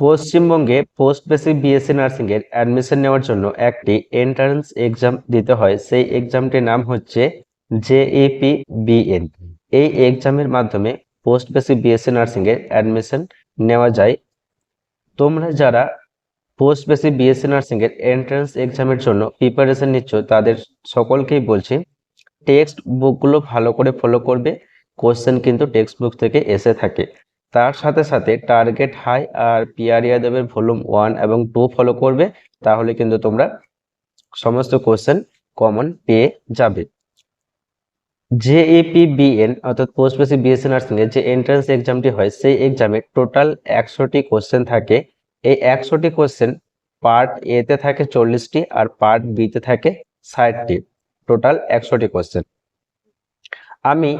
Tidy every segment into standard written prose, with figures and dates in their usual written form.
পশ্চিমবঙ্গে post basic BSc nursing এর admission নেওয়ার জন্য একটি এন্ট্রান্স এক্সাম দিতে হয়। সেই এক্সামটির নাম হচ্ছে JEPBN। এই এক্সামের মাধ্যমে পোস্ট বেসিক বিএসসি নার্সিং এর অ্যাডমিশন নেওয়া যায়। তোমরা যারা পোস্ট বেসিক বিএসসি নার্সিং এর এন্ট্রান্স এক্সামের জন্য প্রিপারেশন নিচ্ছ তাদের সকলকেই বলছি টেক্সট বুকগুলো ভালো করে ফলো করবে। কোশ্চেন কিন্তু টেক্সট বুক থেকে এসে থাকে। তার সাথে সাথে টার্গেট হাই আর পিআর ইয়াদবের ভলিউম 1 এবং 2 ফলো করবে, তাহলে কিন্তু তোমরা সমস্ত কোশ্চেন কমন পেয়ে যাবে। JEPBN অর্থাৎ পোস্ট বেসিক বিএসসি নার্সিং এর যে এন্ট্রান্স এক্সামটি হয় সেই এক্সামে টোটাল 100টি কোশ্চেন থাকে। এই 100টি কোশ্চেন পার্ট এ তে থাকে 40টি আর পার্ট বি তে থাকে 60টি, টোটাল 100টি কোশ্চেন। আমি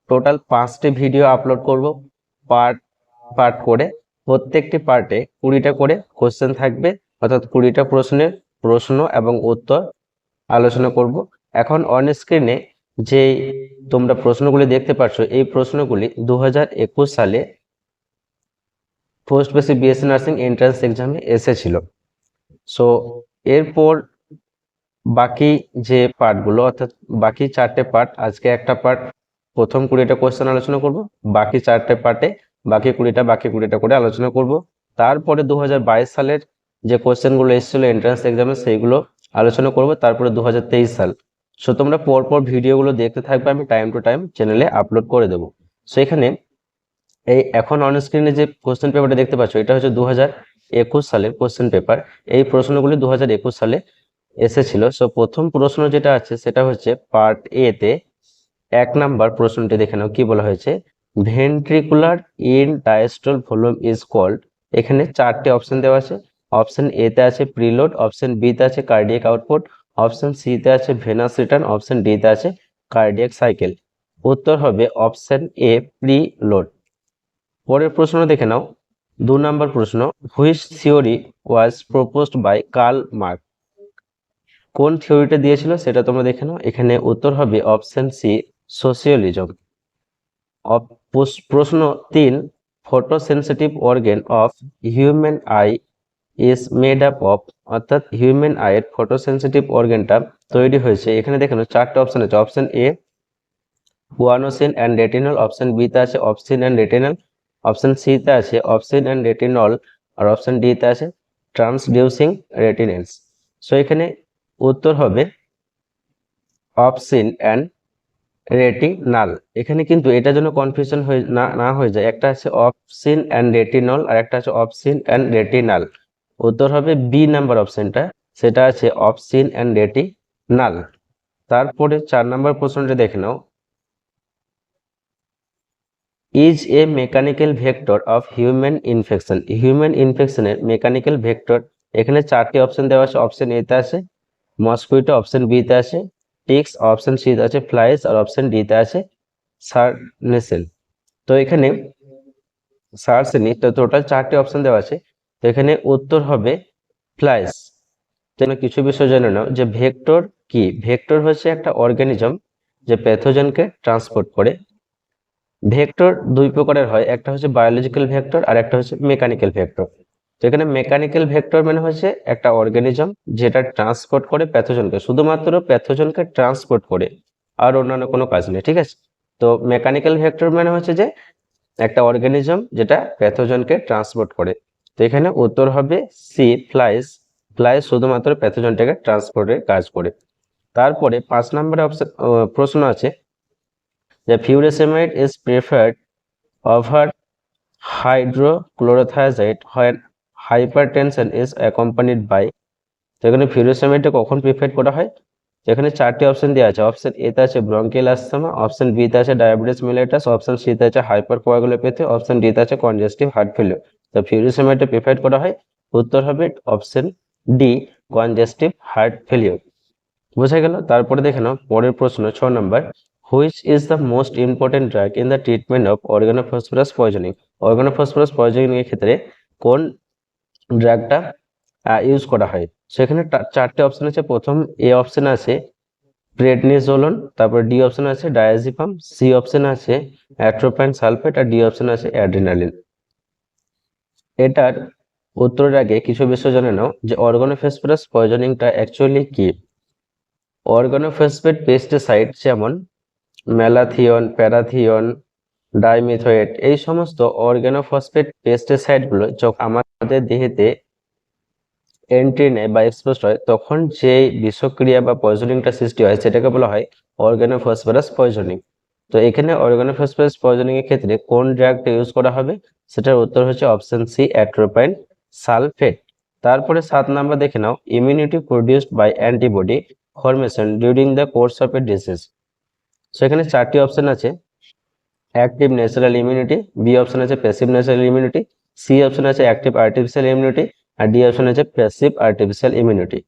টোটাল 5টি ভিডিও আপলোড করব পার্ট পার্ট করে। প্রত্যেকটি পার্টে 20টা করে কোশ্চেন থাকবে, অর্থাৎ 20টা প্রশ্নের প্রশ্ন এবং উত্তর আলোচনা করব। এখন অন স্ক্রিনে যে তোমরা প্রশ্নগুলি দেখতে পাচ্ছ এই প্রশ্নগুলি 2021 সালে post basic BSc nursing entrance এক্সামে এসেছিল। সো এরপর বাকি যে পার্টগুলো অর্থাৎ বাকি 4টে পার্ট, আজকে একটা পার্ট প্রথম 20টা কোশ্চেন আলোচনা করব, বাকি 4টে পার্টে বাকি 20টা করে আলোচনা করব। তারপরে 2022 সালের যে কোশ্চেনগুলো এসেছিল এন্ট্রান্স এক্সামে সেইগুলো আলোচনা করব। তারপরে 2023 সাল। সো তোমরা পরপর ভিডিওগুলো দেখতে থাকবে, আমি টাইম টু টাইম চ্যানেলে আপলোড করে দেবো। সো এখানে এই এখন অন স্ক্রিনে যে কোশ্চেন পেপারটা দেখতে পাচ্ছ এটা হচ্ছে 2021 সালের কোশ্চেন পেপার। এই প্রশ্নগুলি 2021 সালে এসেছিল। সো প্রথম প্রশ্ন যেটা আছে সেটা হচ্ছে পার্ট এ তে 1 নাম্বার প্রশ্নটি দেখে নাও কি বলা হয়েছে। Ventricular end diastole volume is called. এখানে 4টে অপশন দেওয়া আছে। অপশন এ তে আছে প্রিলোড, অপশন বি তে আছে কার্ডিয়াক আউটপুট, অপশন সি তে আছে ভেনাস রিটার্ন, অপশন ডি তে আছে কার্ডিয়াক সাইকেল। উত্তর হবে অপশন এ প্রিলোড। পরের প্রশ্ন দেখে নাও 2 নাম্বার প্রশ্ন, which theory was proposed by Karl Marx. কোন থিওরিটা দিয়েছিল সেটা তোমরা দেখে নাও। এখানে উত্তর হবে অপশন সি সোশিয়ালিজম। প্রশ্ন 3, photosensitive organ of human eye is made up of. অর্থাৎ হিউম্যান আইয়ের ফটোসেন্সিটিভ অর্গানটা তৈরি হয়েছে, এখানে দেখে নাও 4টে অপশন আছে। Option A guanosine and retinol, option B তে আছে opsin and retinol, option C তে আছে অপসিন অ্যান্ড রেটিনল, আর অপশন ডি তে আছে ট্রান্সডিউসিং রেটিনেন্স। সো এখানে উত্তর হবে অপসিন অ্যান্ড রেটিনাল। এখানে কিন্তু এটা যেন কনফিউশন না হয়ে যায়, একটা আছে অপসিন অ্যান্ড রেটিনল আর একটা আছে অপসিন অ্যান্ড রেটিনাল। উত্তর হবে বি নাম্বার অপশনটা, সেটা আছে অপসিন অ্যান্ড রেটিনাল। তারপরে 4 নাম্বার প্রশ্নটা দেখে নাও, is a mechanical vector of human infection. Human ইনফেকশনের মেকানিক্যাল ভেক্টর, এখানে 4টি অপশন দেওয়া আছে। অপশন এ তে আছে মসকুইটো, অপশন বি তে আছে টিক্স, অপশন সি তে আছে ফ্লাইস, আর অপশন ডি তে আছে সারনেসেল। তো এখানে সারসেনি, তো টোটাল 4টি অপশন দেওয়া আছে। তো এখানে উত্তর হবে ফ্লাইস। তোমরা কিছু বিষয় জেনে নাও যে ভেক্টর কি। ভেক্টর হচ্ছে একটা অর্গানিজম যে প্যাথোজেনকে ট্রান্সপোর্ট করে। ভেক্টর 2 প্রকারের হয়, একটা হচ্ছে বায়োলজিক্যাল ভেক্টর আর একটা হচ্ছে মেকানিক্যাল ভেক্টর। তো এখানে মেকানিক্যাল ভেক্টর মানে হচ্ছে একটা অর্গানিজম যেটা ট্রান্সপোর্ট করে প্যাথোজনকে, শুধুমাত্র প্যাথোজনকে ট্রান্সপোর্ট করে, আর অন্যান্য কোনো কাজ নেই, ঠিক আছে। তো মেকানিক্যাল ভেক্টর মানে হচ্ছে যে একটা অর্গানিজম যেটা প্যাথোজনকে ট্রান্সপোর্ট করে। তো এখানে উত্তর হবে সি ফ্লাইস। ফ্লাইস শুধুমাত্র প্যাথোজনটাকে ট্রান্সপোর্টের কাজ করে। তারপরে 5 নম্বরে অপশন প্রশ্ন আছে যে furosemide is preferred over hydrochlorothiazide when hypertension is accompanied by। তো এখানে ফিউরাসেমাইডটা কখন প্রিফার করা হয়। এখানে 4টি অপশন দেওয়া আছে। অপশন এ তে আছে ব্রঙ্কিয়াল অ্যাস্থমা, অপশন বি তে আছে ডায়াবেটিস মেলিটাস, অপশন সি তে আছে হাইপারকোয়াগুলোপ্যাথি, অপশন ডি তে আছে কনজেস্টিভ হার্ট ফেলিওর। তো ফিউরাসেমাইডটা প্রিফার করা হয়, উত্তর হবে option D congestive heart failure. বোঝা গেল। তারপরে দেখে নাও পরের প্রশ্ন 6 নম্বর, which is the most important drug in the treatment of organophosphorus poisoning. Organophosphorus poisoning এর ক্ষেত্রে কোন ড্রাগটা ইউজ করা হয়। সেখানে 4টে অপশন আছে। প্রথম এ অপশন আছে প্রেডনিজোলন, তারপর ডি অপশন আছে ডায়াজিপাম, সি অপশন আছে অ্যাট্রোপাইন সালফেট, আর ডি অপশন আছে অ্যাড্রিনালিন। এটার উত্তরের আগে কিছু বিষয় জেনে নাও যে অর্গানোফসফরাস পয়জনিংটা অ্যাকচুয়ালি কি। অর্গানোফসফেট পেস্টিসাইড যেমন ম্যালাথিয়ন, প্যারাথিয়ন, ডাইমিথোয়েট, এই সমস্ত অর্গানোফসফেট পেস্টিসাইডগুলো যখন আমাদের দেহেতে এন্ট্রি নেয় বা এক্সপোজ হয় তখন যে বিষক্রিয়া বা পয়জনিংটা সৃষ্টি হয় সেটাকে বলা হয় অর্গানোফসফরাস পয়জনিং। তো এখানে অর্গানোফসফরাস পয়জনিং এর ক্ষেত্রে কোন ড্রাগটা ইউজ করা হবে, সেটার উত্তর হচ্ছে অপশন সি, অ্যাট্রোপাইন সালফেট। তারপরে 7 নাম্বার দেখে নাও, immunity produced by antibody formation during the course of a disease. So এখানে 4টি অপশন আছে, active natural immunity, B option আছে passive natural immunity, C option আছে অ্যাক্টিভ আর্টিফিশিয়াল ইমিউনিটি, আর D option আছে প্যাসিভ আর্টিফিশিয়াল ইমিউনিটি।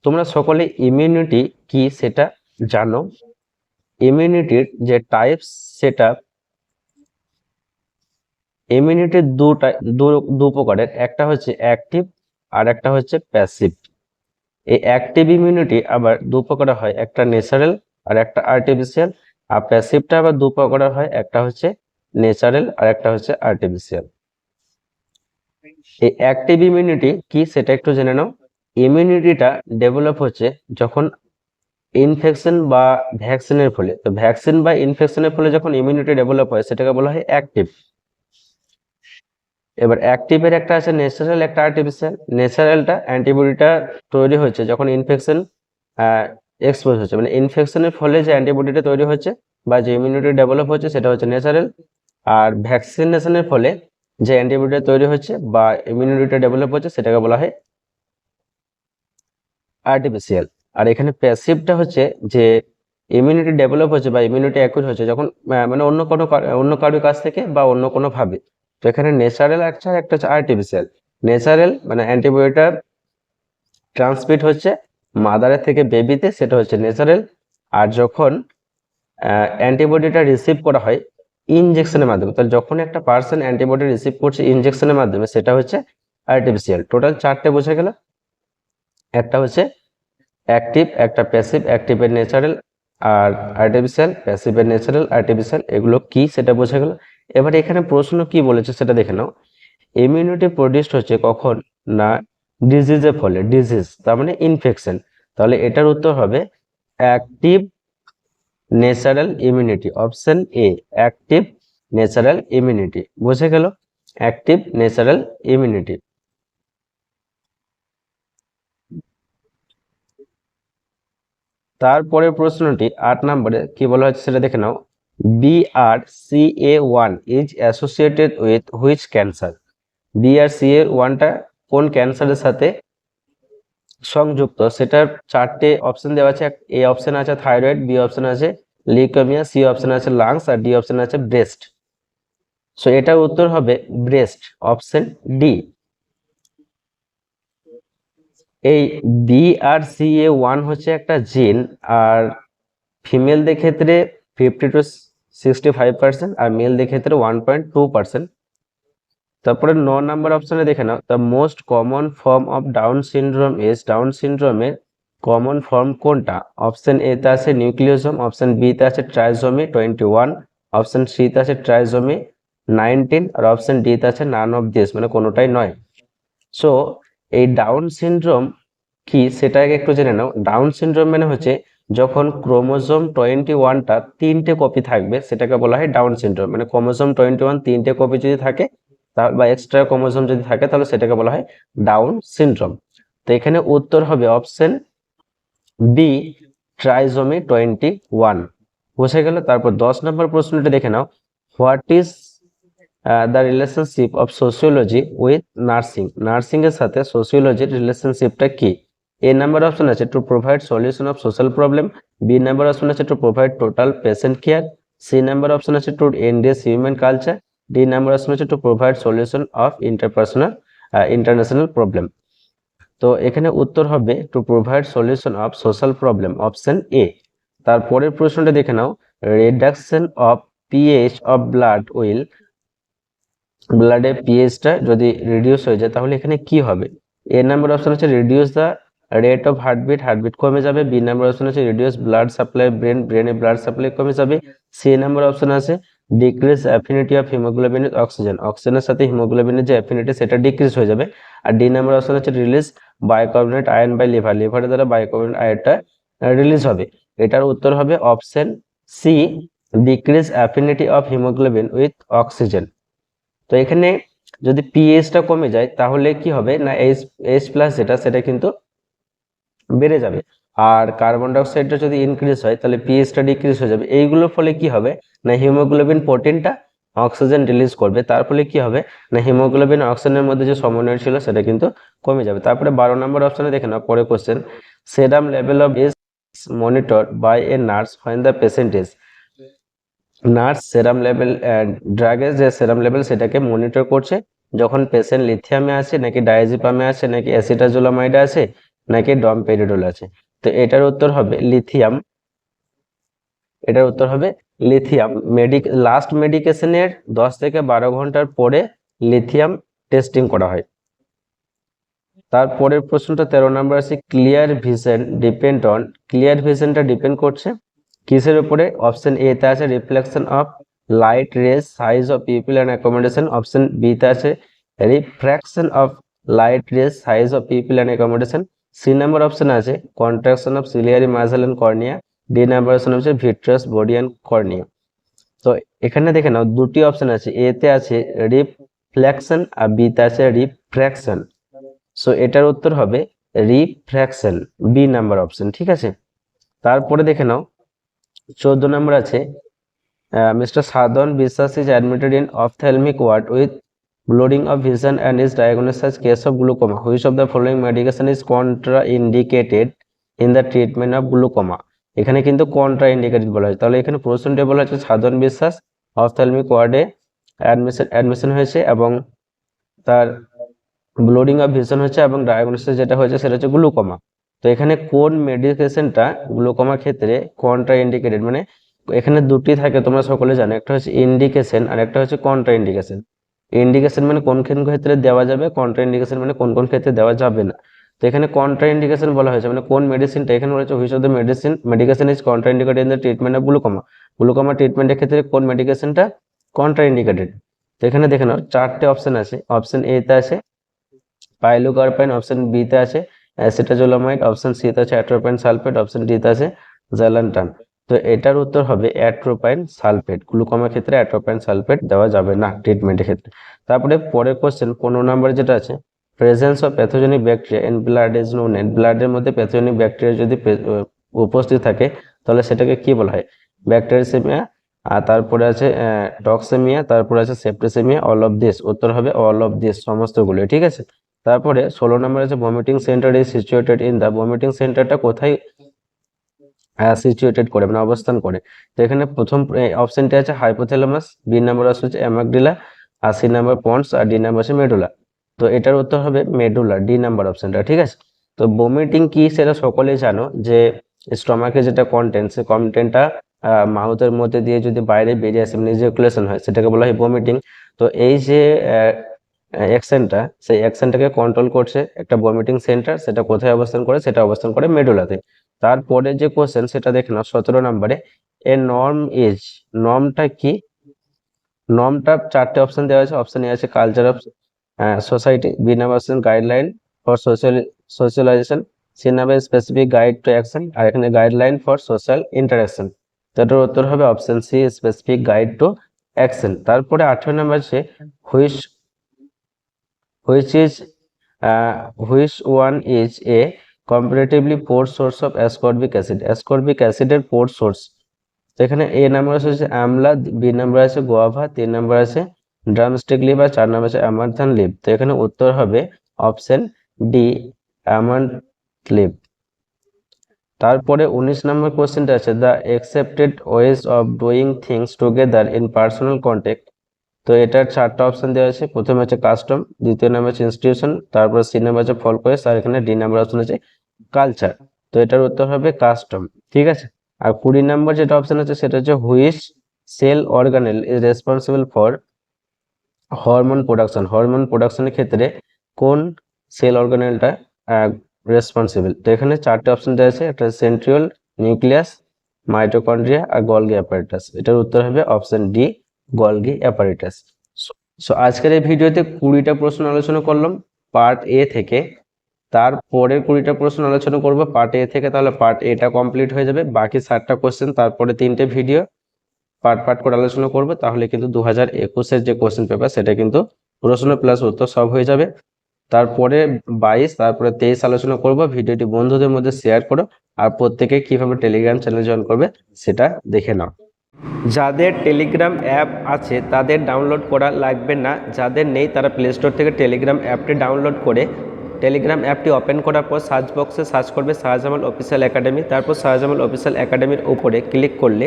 তোমরা সকলে immunity কি সেটা জানো। ইমিউনিটির যে টাইপস সেটা ইমিউনিটির দু প্রকারের, একটা হচ্ছে অ্যাক্টিভ আর একটা হচ্ছে প্যাসিভ। এই অ্যাক্টিভ ইমিউনিটি আবার দু প্রকারের হয়, একটা ন্যাচারাল আর একটা আর্টিফিশিয়াল। আর প্যাসিভটা আবার দু প্রকারের হয়, একটা হচ্ছে ন্যাচারাল আর একটা হচ্ছে আর্টিফিশিয়াল। এই অ্যাক্টিভ ইমিউনিটি কি সেটা একটু জেনে নাও। ইমিউনিটিটা ডেভেলপ হচ্ছে যখন ইনফেকশন বা ভ্যাকসিনের ফলে, তো ভ্যাকসিন বা ইনফেকশনের ফলে যখন ইমিউনিটি ডেভেলপ হয় সেটাকে বলা হয় অ্যাক্টিভ। এবার অ্যাক্টিভের একটা আছে ন্যাচারাল, একটা আর্টিফিশিয়াল। ন্যাচারালটা অ্যান্টিবডিটা তৈরি হচ্ছে যখন ইনফেকশন এক্সপোজ হচ্ছে, মানে ইনফেকশনের ফলে যে অ্যান্টিবডিটা তৈরি হচ্ছে বা যে ইমিউনিটি ডেভেলপ হচ্ছে সেটা হচ্ছে ন্যাচারাল। আর ভ্যাকসিনেশনের ফলে যে অ্যান্টিবডিটা তৈরি হচ্ছে বা ইমিউনিটিটা ডেভেলপ হচ্ছে সেটাকে বলা হয় আর্টিফিশিয়াল। আর এখানে প্যাসিভটা হচ্ছে যে ইমিউনিটি ডেভেলপ হচ্ছে বা ইমিউনিটি অ্যাকুইর হচ্ছে যখন মানে অন্য কারোর কাছ থেকে বা অন্য কোনো ভাবে। তো এখানে ন্যাচারাল একটা হচ্ছে আর্টিফিশিয়াল। ন্যাচারাল মানে অ্যান্টিবডিটা ট্রান্সমিট হচ্ছে মাদারের থেকে বেবিতে, সেটা হচ্ছে ন্যাচারাল। আর যখন অ্যান্টিবডিটা রিসিভ করা হয় ইনজেকশনের মাধ্যমে, তাহলে যখন একটা পার্সন অ্যান্টিবডি রিসিভ করছে ইনজেকশনের মাধ্যমে সেটা হচ্ছে আর্টিফিশিয়াল। টোটাল 4টে বোঝা গেল, একটা হচ্ছে অ্যাক্টিভ, একটা প্যাসিভ, অ্যাক্টিভের ন্যাচারাল আর আর্টিফিশিয়াল, প্যাসিভের ন্যাচারাল আর্টিফিশিয়াল, এগুলো কি সেটা বোঝা গেল। এবার এখানে প্রশ্ন কি বলেছে সেটা দেখে নাও। ইমিউনিটি প্রডিউসড হচ্ছে কখন, না ডিজিজের ফলে, ডিজিজ তার মানে ইনফেকশন। তাহলে এটার উত্তর হবে active natural immunity, option A active natural immunity. বুঝে গেল, অ্যাক্টিভ ন্যাচারাল ইমিউনিটি। তারপরে প্রশ্নটি 8 নম্বরে কি বলা হচ্ছে সেটা দেখে নাও। BRCA1 is associated with which cancer. BRCA1টা কোন ক্যান্সারের সাথে সংযুক্ত, সেটার 4টে অপশন দেওয়া আছে। এ অপশন আছে থাইরয়েড, বি অপশন আছে লিউকেমিয়া, সি অপশন আছে লাংস, আর ডি অপশন আছে ব্রেস্ট। সো এটার উত্তর হবে ব্রেস্ট, অপশন ডি। এই BRCA1 হচ্ছে একটা জিন, আর ফিমেলদের ক্ষেত্রে 50 to 65% আর মেলদের ক্ষেত্রে 1.2%। তারপরে 9 নাম্বার অপশনে দেখে নাও, the most common form of Down syndrome is, Down সিনড্রোমের কমন ফর্ম কোনটা। অপশন এ তে আছে নিউক্লিওজোম, অপশন বি তে আছে ট্রাইজোমি 21, অপশন সি তে আছে ট্রাইজোমি 19, আর অপশন ডি তে আছে নান অফ দিস, মানে কোনোটাই নয়। সো এই ডাউন সিনড্রোম কি সেটাকে একটু জেনে নাও। ডাউন সিনড্রোম মানে হচ্ছে যখন ক্রোমোজোম 21টা 3টে কপি থাকবে সেটাকে বলা হয় ডাউন সিনড্রোম। মানে ক্রোমোজোম 21 3টে কপি যদি থাকে তাহলে বা এক্সট্রা ক্রোমোজোম যদি থাকে তাহলে সেটাকে বলা হয় ডাউন সিনড্রোম। তো এখানে উত্তর হবে অপশন বি, ট্রাইজোমি 21। বুঝে গেল। তারপর 10 নম্বর প্রশ্নটা দেখে নাও, what is the relationship of sociology with nursing. Nursing এর সাথে সোশিওলজির রিলেশনশিপটা কি। এ নাম্বার অপশন আছে to provide solution of social problem, B number option আছে to provide total patient care, C number option আছে to enhance human culture, D number option আছে to provide solution of international problem. তো এখানে উত্তর হবে to provide solution of social problem, option A. তারপরের প্রশ্নটা দেখে নাও, reduction of pH of blood will, ব্লাডের পিএইচটা যদি রিডিউস হয়ে যায় তাহলে এখানে কি হবে। এ নাম্বার অপশন হচ্ছে reduce the rate of heartbeat, heartbeat কমে যাবে। বি নাম্বার অপশন আছে রিডিউস ব্লাড সাপ্লাই ব্রেন, ব্রেনে ব্লাড সাপ্লাই কমে যাবে। সি নাম্বার অপশন আছে decrease affinity of haemoglobin with oxygen, অক্সিজেনের সাথে হিমোগ্লোবিনের যে অ্যাফিনিটি সেটা ডিক্রিজ হয়ে যাবে। আর ডি নাম্বার অপশন হচ্ছে release bicarbonate ion by liver, লিভারের দ্বারা বাইকার্বনেট আয়নটা রিলিজ হবে। এটার উত্তর হবে option C, decrease affinity of haemoglobin with oxygen. তো এখানে যদি পিএইচটা কমে যায় তাহলে কি হবে না, এইচ প্লাস যেটা সেটা কিন্তু বেড়ে যাবে। আর কার্বন ডাইঅক্সাইডটা যদি ইনক্রিজ হয় তাহলে পিএইচটা ডিক্রিজ হয়ে যাবে। এইগুলোর ফলে কি হবে না, হিমোগ্লোবিন প্রোটিনটা অক্সিজেন রিলিজ করবে, তার ফলে কি হবে না, হিমোগ্লোবিন অক্সিজেনের মধ্যে যে সমন্বয় ছিল সেটা কিন্তু কমে যাবে। তারপরে 12 নম্বর অপশনে দেখে নাও, পরে question, serum level of is monitor by a nurse when the patient is, nurse serum level, ড্রাগের যে সেরাম লেভেল সেটাকে মনিটর করছে যখন পেশেন্ট লিথিয়ামে আছে নাকি ডায়াজিপামে আছে নাকি অ্যাসিটাজোলামাইডে আছে নাকি ডমপেরিডোল আছে। তো এটার উত্তর হবে লিথিয়াম, এটার উত্তর হবে লিথিয়াম। লাস্ট মেডিকেশনের 10 থেকে 12 ঘন্টার পরে লিথিয়াম টেস্টিং করা হয়। তারপরের প্রশ্নটা 13 নম্বর আছে, clear vision depend on, clear ভিশনটা ডিপেন্ড করছে কিসের উপরে? অপশন এ তে আছে reflection of light rays, size of pupil and accommodation. Option B তে আছে refraction of light rays, size of pupil and accommodation. C number option আছে contraction of ciliary muscle and cornea. D number option হচ্ছে vitreous body and cornea. তো এখানে দেখে নাও দুটি option আছে, এ তে আছে রিফ্লেকশন আর বি তে আছে রিফ্র্যাকশন। সো এটার উত্তর হবে রিফ্র্যাকশন, বি নাম্বার অপশন, ঠিক আছে। তারপরে দেখে নাও 14 নম্বর আছে, mister Sadhan Biswas is admitted in ophthalmic ward with blurring of vision and is diagnosis as case of glaucoma, which of the following medication is contraindicated in the treatment of glaucoma. এখানে কিন্তু contra indicated বলা হয়। তাহলে এখানে প্রশ্নটি বলা হচ্ছে সাধন বিশ্বাস অপথ্যালমিক ওয়ার্ডে অ্যাডমিশন হয়েছে এবং তার ব্লোডিং অফ ভিশন হচ্ছে এবং ডায়াগনোসিস যেটা হয়েছে সেটা হচ্ছে গ্লুকোমা। তো এখানে কোন মেডিকেশনটা গ্লুকোমার ক্ষেত্রে কন্ট্রা ইন্ডিকেটেড, মানে এখানে দুটি থাকে তোমরা সকলে জানো, একটা হচ্ছে ইন্ডিকেশন আর একটা হচ্ছে কন্ট্রা ইন্ডিকেশন। ইন্ডিকেশন মানে কোন কোন ক্ষেত্রে দেওয়া যাবে, কন্ট্রা ইন্ডিকেশন মানে কোন কোন ক্ষেত্রে দেওয়া যাবে না। তো এখানে কন্ট্রা ইন্ডিকেশন বলা হয়েছে মানে কোন মেডিসিনটা, এখানে বলা হচ্ছে which of the medication is contraindicated in the treatment of glaucoma, glaucoma ট্রিটমেন্টের ক্ষেত্রে কোন মেডিকেশনটা কন্ট্রা ইন্ডিকেটেড। তো এখানে দেখে নাও চারটে অপশন আছে, অপশন এ তে আছে পাইলোকার্পাইন, অপশন বি তে আছে অ্যাসিটাজোলামাইড, অপশন সি তে আছে অ্যাট্রোপাইন সালফেট, অপশন ডি তে আছে জ্যালান্টান। তো এটার উত্তর হবে অ্যাট্রোপাইন সালফেট, গ্লুকোমার ক্ষেত্রে অ্যাট্রোপাইন সালফেট দেওয়া যাবে না ট্রিটমেন্টের ক্ষেত্রে। তারপরে পরের কোশ্চেন 15 নম্বর যেটা আছে, presence of pathogenic bacteria in blood is known as, ব্লাডের মধ্যে প্যাথোজেনিক ব্যাকটেরিয়া যদি উপস্থিত থাকে তাহলে সেটাকে কি বলা হয়? ব্যাকটেরিয়াসেমিয়া, আর তারপরে আছে টক্সেমিয়া, তারপরে আছে সেপ্টিসেমিয়া, অল অফ দিস। উত্তর হবে অল অফ দিস, সমস্তগুলো, ঠিক আছে। তারপরে 16 নম্বর আছে vomiting centre is situated in the, vomiting সেন্টারটা কোথায় সিচুয়েটেড করে মানে অবস্থান করে? তো এখানে প্রথম অপশনটা আছে হাইপোথ্যালামাস, বি নাম্বার হচ্ছে অ্যামাগডিলা, আর সি নাম্বার পন্স, আর ডি নাম্বার আছে মেডুলা। তো এটার উত্তর হবে মেডুলা, ডি নাম্বার অপশনটা, ঠিক আছে। তো ভমিটিং কি সেটা সকলেই জানো যে স্টমাকে যেটা কন্টেন্ট, সেই কন্টেন্টটা মাউথের মধ্যে দিয়ে যদি বাইরে বেরিয়ে আসে মানে ইজাকুলেশন হয় সেটাকে বলা হয় ভমিটিং। তো এই যে অ্যাকশনটা, সেই অ্যাকশনটাকে কন্ট্রোল করছে একটা ভমিটিং সেন্টার, সেটা কোথায় অবস্থান করে? সেটা অবস্থান করে মেডুলাতে। তারপরে যে কোশ্চেন সেটা দেখে নাও 17 নম্বরে, এ নর্ম ইজ, নর্মটা কি? নর্মটা চারটে অপশন দেওয়া আছে, অপশন এ আছে culture of society, B number option guideline for socialisation, C number specific guide to action, আর এখানে গাইডলাইন ফর সোশ্যাল ইন্টারাকশন। তার উত্তর হবে option C specific guide to action. তারপরে 18 নম্বর আছে which which is which one is a comparatively poor source of ascorbic acid, ascorbic acid এর poor source। তো এখানে এ নাম্বার আছে আমলা, বি নাম্বার আছে গোয়াভা, 3 নাম্বার আছে ড্রামস্টিক লিভ, আর 4 নাম্বার আছে অ্যামারথান লিভ। তো এখানে উত্তর হবে অপশন ডি অ্যামারথ লিভ। তারপরে 19 নম্বর কোশ্চেনটা আছে the accepted ways of doing things together in personal contact. তো এটার চারটা অপশন দেওয়া আছে, প্রথমে আছে কাস্টম, দ্বিতীয় নাম্বার আছে ইনস্টিটিউশন, তারপর সি নাম্বার আছে ফলকোয়েস, আর এখানে ডি নাম্বার অপশন আছে কালচার। তো এটার উত্তর হবে কাস্টম, ঠিক আছে। আর 20 নম্বর যেটা অপশন আছে সেটা হচ্ছে which cell organelle is responsible for hormone production, hormone প্রোডাকশনের ক্ষেত্রে কোন সেল অর্গানেলটা রেসপন্সিবল? তো এখানে চারটে অপশন দেওয়া আছে, একটা সেন্ট্রিওল, নিউক্লিয়াস, মাইটোকন্ড্রিয়া, আর গলগি অ্যাপারেটাস। এটার উত্তর হবে option D Golgi apparatus. So আজকের এই ভিডিওতে 20টা প্রশ্ন আলোচনা করলাম পার্ট এ থেকে, তারপরের 20টা প্রশ্ন আলোচনা করব পার্ট এ থেকে, তাহলে পার্ট এটা কমপ্লিট হয়ে যাবে। বাকি 60টা কোশ্চেন তারপরে 3টে ভিডিও পার্ট করে আলোচনা করব, তাহলে কিন্তু 2021-এর যে কোশ্চেন পেপার সেটা কিন্তু প্রশ্ন প্লাস উত্তর সব হয়ে যাবে। তারপরে 22, তারপরে 23 আলোচনা করব। ভিডিওটি বন্ধুদের মধ্যে শেয়ার করো, আর প্রত্যেকে কিভাবে টেলিগ্রাম চ্যানেল জয়েন করবে সেটা দেখে নাও। যাদের টেলিগ্রাম অ্যাপ আছে তাদের ডাউনলোড করা লাগবে না, যাদের নেই তারা প্লে স্টোর থেকে টেলিগ্রাম অ্যাপটি ডাউনলোড করে টেলিগ্রাম অ্যাপটি ওপেন করার পর সার্চ বক্সে সার্চ করবে শাহজামাল অফিসিয়াল একাডেমি। তারপর শাহজামাল অফিসিয়াল একাডেমির উপরে ক্লিক করলে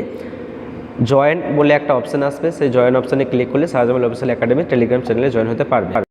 জয়েন বলে একটা অপশান আসবে, সেই জয়েন অপশানে ক্লিক করলে শাহজামাল অফিসিয়াল একাডেমি টেলিগ্রাম চ্যানেলে জয়েন হতে পারবে।